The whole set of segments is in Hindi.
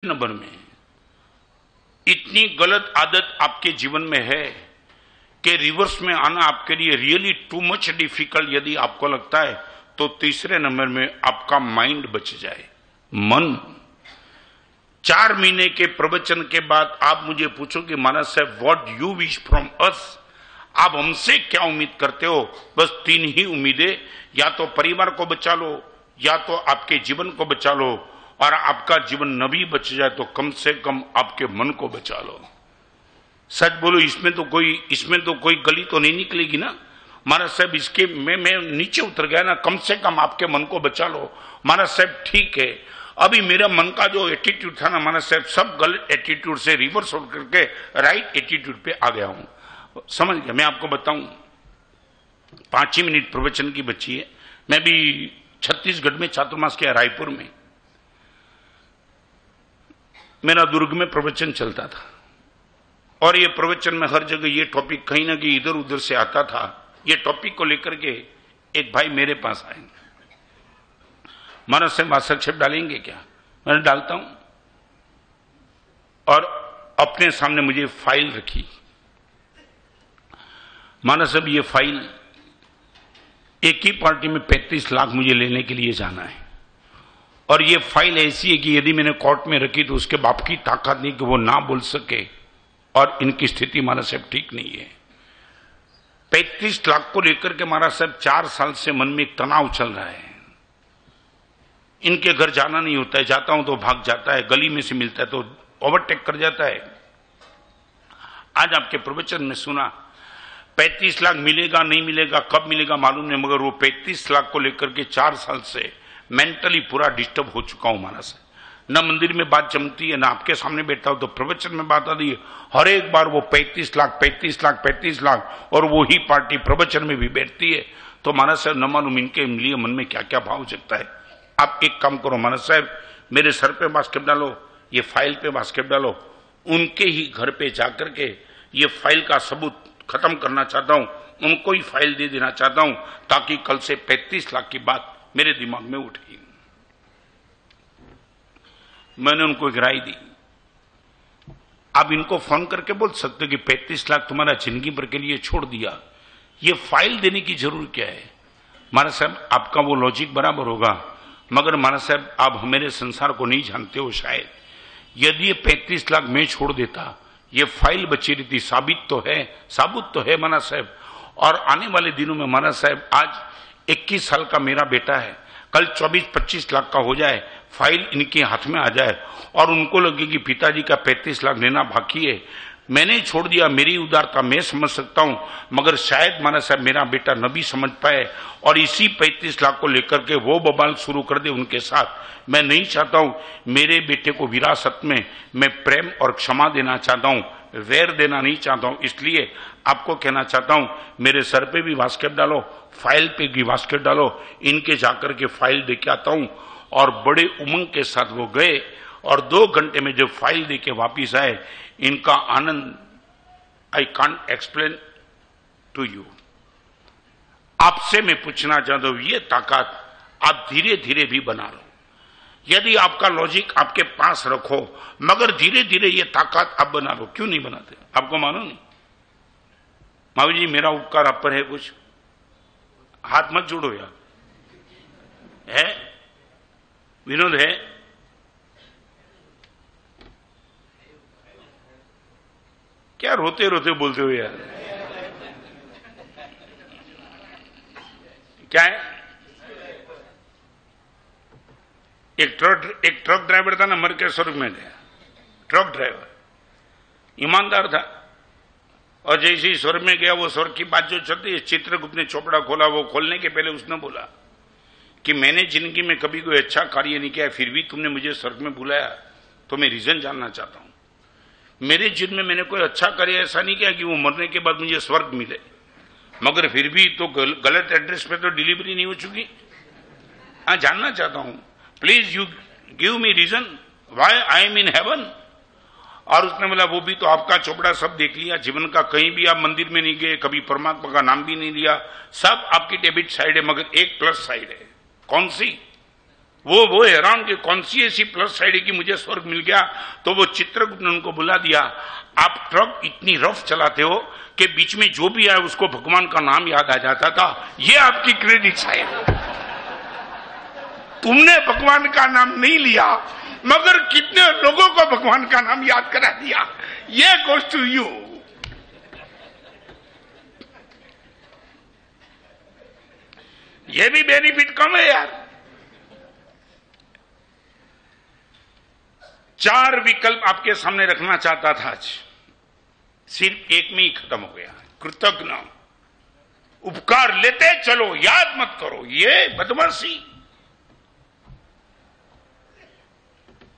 नंबर में इतनी गलत आदत आपके जीवन में है कि रिवर्स में आना आपके लिए रियली टू मच डिफिकल्ट यदि आपको लगता है तो तीसरे नंबर में आपका माइंड बच जाए, मन। 4 महीने के प्रवचन के बाद आप मुझे पूछोगे महाराज साहब what you wish from us, आप हमसे क्या उम्मीद करते हो? बस 3 ही उम्मीदें, या तो परिवार को बचा लो, या तो आपके जीवन को बचा लो, और आपका जीवन न भी बच जाए तो कम से कम आपके मन को बचा लो। सच बोलो, इसमें तो कोई गली तो नहीं निकलेगी ना महाराज साहब। इसके मैं नीचे उतर गया ना, कम से कम आपके मन को बचा लो महाराज साहब। ठीक है, अभी मेरा मन का जो एटीट्यूड था ना महाराज साहब, सब गलत एटीट्यूड से रिवर्स हो करके राइट एटीट्यूड पे आ गया हूं। समझ गया? मैं आपको बताऊं, 5 ही मिनट प्रवचन की बची है। मैं भी छत्तीसगढ़ में चातुर्मास किया, रायपुर में मेरा दुर्ग में प्रवचन चलता था, और ये प्रवचन में हर जगह ये टॉपिक कहीं ना कहीं इधर उधर से आता था। ये टॉपिक को लेकर के एक भाई मेरे पास आए, महाराज साहब हस्तक्षेप डालेंगे क्या? मैंने डालता हूं, और अपने सामने मुझे फाइल रखी। महाराज साहब ये फाइल, एक ही पार्टी में 35 लाख मुझे लेने के लिए जाना है, और ये फाइल ऐसी है कि यदि मैंने कोर्ट में रखी तो उसके बाप की ताकत नहीं कि वो ना बोल सके, और इनकी स्थिति महाराज साहब ठीक नहीं है। 35 लाख को लेकर के महाराज साहब 4 साल से मन में एक तनाव चल रहा है। इनके घर जाना नहीं होता है, जाता हूं तो भाग जाता है, गली में से मिलता है तो ओवरटेक कर जाता है। आज आपके प्रवचन में सुना 35 लाख मिलेगा नहीं मिलेगा, कब मिलेगा मालूम नहीं, मगर वो 35 लाख को लेकर के 4 साल से मेंटली पूरा डिस्टर्ब हो चुका हूं महाराज। न मंदिर में बात जमती है, न आपके सामने बैठा हूं तो प्रवचन में बात आती है। हर एक बार वो 35 लाख 35 लाख 35 लाख, और वो ही पार्टी प्रवचन में भी बैठती है। तो महाराज साहब न मालूम इनके लिए मन में क्या क्या भाव जगता है। आप एक काम करो महाराज साहब, मेरे सर पे बास्केट डालो, ये फाइल पे बास्केट डालो, उनके ही घर पे जाकर के ये फाइल का सबूत खत्म करना चाहता हूं, उनको ही फाइल दे देना चाहता हूं, ताकि कल से 35 लाख की बात मेरे दिमाग में उठी। मैंने उनको एक राय दी, आप इनको फोन करके बोल सकते हो कि 35 लाख तुम्हारा जिंदगी भर के लिए छोड़ दिया, ये फाइल देने की जरूरत क्या है? महाराज साहब आपका वो लॉजिक बराबर होगा, मगर महाराज साहब आप मेरे संसार को नहीं जानते हो शायद। यदि ये 35 लाख मैं छोड़ देता, ये फाइल बची रहती, साबित तो है महाराज साहब। और आने वाले दिनों में महाराज साहब, आज 21 साल का मेरा बेटा है, कल 24-25 लाख का हो जाए, फाइल इनके हाथ में आ जाए, और उनको लगे कि पिताजी का 35 लाख लेना बाकी है, मैंने छोड़ दिया, मेरी उदारता मैं समझ सकता हूं, मगर शायद महाराज साहब मेरा बेटा न भी समझ पाए, और इसी 35 लाख को लेकर के वो बवाल शुरू कर दे उनके साथ। मैं नहीं चाहता हूं, मेरे बेटे को विरासत में मैं प्रेम और क्षमा देना चाहता हूं, वैर देना नहीं चाहता हूं। इसलिए आपको कहना चाहता हूं, मेरे सर पे भी बास्केट डालो, फाइल पे भी बास्केट डालो, इनके जाकर के फाइल दे के आता हूं। और बड़े उमंग के साथ वो गए, और 2 घंटे में जब फाइल दे के वापिस आए, इनका आनंद I can't explain to you. आपसे मैं पूछना चाहता हूं, ये ताकत आप धीरे धीरे भी बना लो, यदि आपका लॉजिक आपके पास रखो, मगर धीरे धीरे ये ताकत आप बना लो। क्यों नहीं बनाते? आपको मानो नहीं? मावी जी मेरा उपकार आप पर है कुछ? हाथ मत जोड़ो यार। है विनोद? है क्या रोते रोते बोलते हो यार? क्या है? एक ट्रक ड्राइवर था ना, मर के स्वर्ग में गया। ट्रक ड्राइवर ईमानदार था, और जैसे ही स्वर्ग में गया, वो स्वर्ग की बात जो चलती है, चित्रगुप्त ने चोपड़ा खोला, वो खोलने के पहले उसने बोला कि मैंने जिंदगी में कभी कोई अच्छा कार्य नहीं किया, फिर भी तुमने मुझे स्वर्ग में बुलाया, तो मैं रीजन जानना चाहता हूं। मेरे जीवन में मैंने कोई अच्छा कार्य ऐसा नहीं किया कि वो मरने के बाद मुझे स्वर्ग मिले, मगर फिर भी तो गलत एड्रेस पे तो डिलीवरी नहीं हो चुकी। हाँ, जानना चाहता हूं, please you give me reason why I am in heaven. और उसने बोला वो भी तो आपका चोपड़ा सब देख लिया, जीवन का कहीं भी आप मंदिर में नहीं गए, कभी परमात्मा का नाम भी नहीं लिया, सब आपकी डेबिट साइड है, मगर एक प्लस साइड है। कौन सी? वो हैरान कि कौन सी ऐसी प्लस साइड है कि मुझे स्वर्ग मिल गया। तो वो चित्रगुप्त ने उनको बुला दिया, आप ट्रक इतनी रफ चलाते हो कि बीच में जो भी आए उसको भगवान का नाम याद आ जाता था, ये आपकी क्रेडिट है। तुमने भगवान का नाम नहीं लिया मगर कितने लोगों को भगवान का नाम याद करा दिया, ये गोज टू यू। ये भी बेनिफिट कम है यार। 4 विकल्प आपके सामने रखना चाहता था, आज सिर्फ एक में ही खत्म हो गया। कृतज्ञ, उपकार लेते चलो, याद मत करो, ये बदमाशी।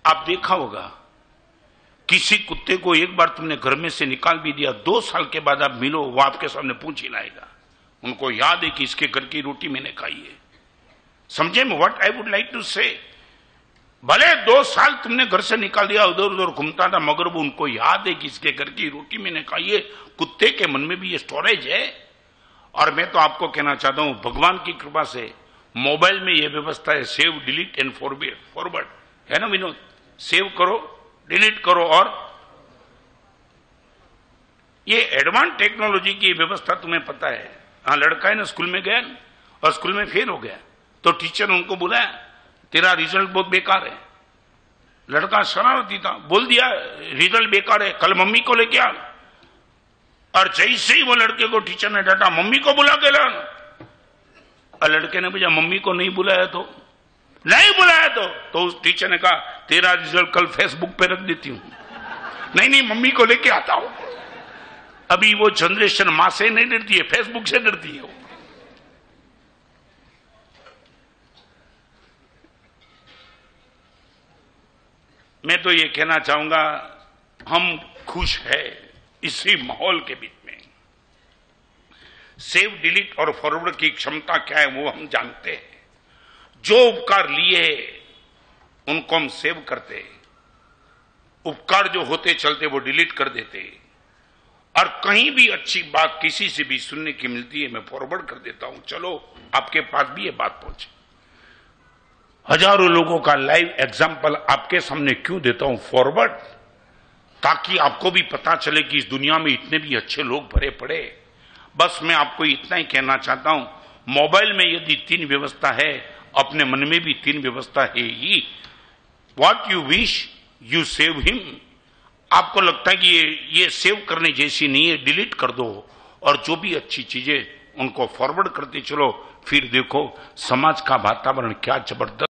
आप देखा होगा किसी कुत्ते को एक बार तुमने घर में से निकाल भी दिया, 2 साल के बाद आप मिलो, वो आपके सामने पूछ ही लाएगा। उनको याद है कि इसके घर की रोटी मैंने खाई है। समझे मैं what I would like to say? भले 2 साल तुमने घर से निकाल दिया, उधर उधर घूमता था, मगर वो उनको याद है कि इसके घर की रोटी मैंने खाई है। कुत्ते के मन में भी ये स्टोरेज है। और मैं तो आपको कहना चाहता हूं, भगवान की कृपा से मोबाइल में ये व्यवस्था है, सेव, डिलीट एंड फॉरवर्ड, है ना विनोद? सेव करो, डिलीट करो, और ये एडवांस टेक्नोलॉजी की व्यवस्था तुम्हें पता है। हाँ, लड़का है ना, स्कूल में गया और स्कूल में फेल हो गया, तो टीचर ने उनको बुलाया, तेरा रिजल्ट बहुत बेकार है। लड़का शरारती था, बोल दिया रिजल्ट बेकार है, कल मम्मी को लेके आ। और जैसे ही वो लड़के को टीचर ने डांटा, मम्मी को बुला के ला। और लड़के ने पूछा मम्मी को नहीं बुलाया तो? नहीं बुलाया तो उस टीचर ने कहा तेरा रिजल्ट कल फेसबुक पे रख देती हूं। नहीं मम्मी को लेके आता हूं। अभी वो जनरेशन मां से नहीं डरती है, फेसबुक से डरती है। मैं तो ये कहना चाहूंगा, हम खुश है इसी माहौल के बीच में। सेव, डिलीट और फॉरवर्ड की क्षमता क्या है वो हम जानते हैं। जो उपकार लिए उनको हम सेव करते, उपकार जो होते चलते वो डिलीट कर देते, और कहीं भी अच्छी बात किसी से भी सुनने की मिलती है मैं फॉरवर्ड कर देता हूं, चलो आपके पास भी ये बात पहुंचे। हजारों लोगों का लाइव एग्जाम्पल आपके सामने क्यों देता हूं फॉरवर्ड, ताकि आपको भी पता चले कि इस दुनिया में इतने भी अच्छे लोग भरे पड़े। बस मैं आपको इतना ही कहना चाहता हूं, मोबाइल में यदि 3 व्यवस्था है, अपने मन में भी 3 व्यवस्था है ही। What you wish you save him. आपको लगता है कि ये सेव करने जैसी नहीं है, डिलीट कर दो, और जो भी अच्छी चीजें उनको फॉरवर्ड करते चलो, फिर देखो समाज का वातावरण क्या जबरदस्त